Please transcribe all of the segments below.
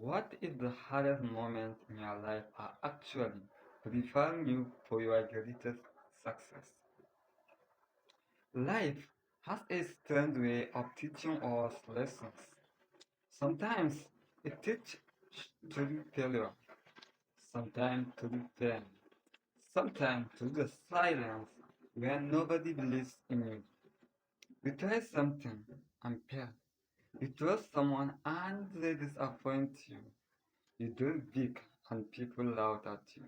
What is the hardest moment in your life are actually preparing you for your greatest success? Life has a strange way of teaching us lessons. Sometimes it teaches through failure, sometimes through pain, sometimes through the silence when nobody believes in you. You try something and fail. You trust someone and they disappoint you. You dream big and people laugh at you.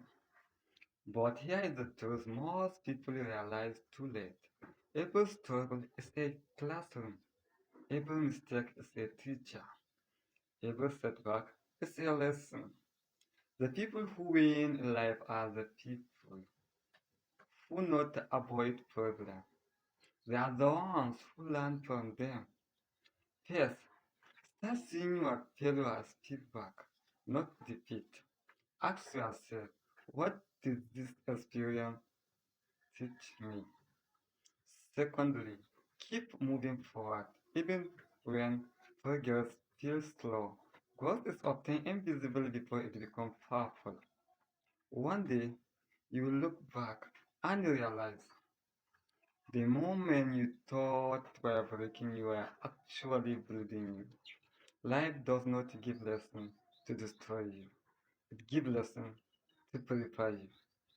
But here is the truth most people realize too late. Every struggle is a classroom. Every mistake is a teacher. Every setback is a lesson. The people who win in life are the people who not avoid problems. They are the ones who learn from them. Yes, start seeing your failure as feedback, not defeat. Ask yourself, what did this experience teach me? Secondly, keep moving forward, even when progress feels slow. Growth is often invisible before it becomes powerful. One day, you will look back and realize the moment you thought were breaking you were actually building you. Life does not give lessons to destroy you. It gives lessons to prepare you.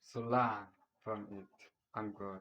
So learn from it and grow.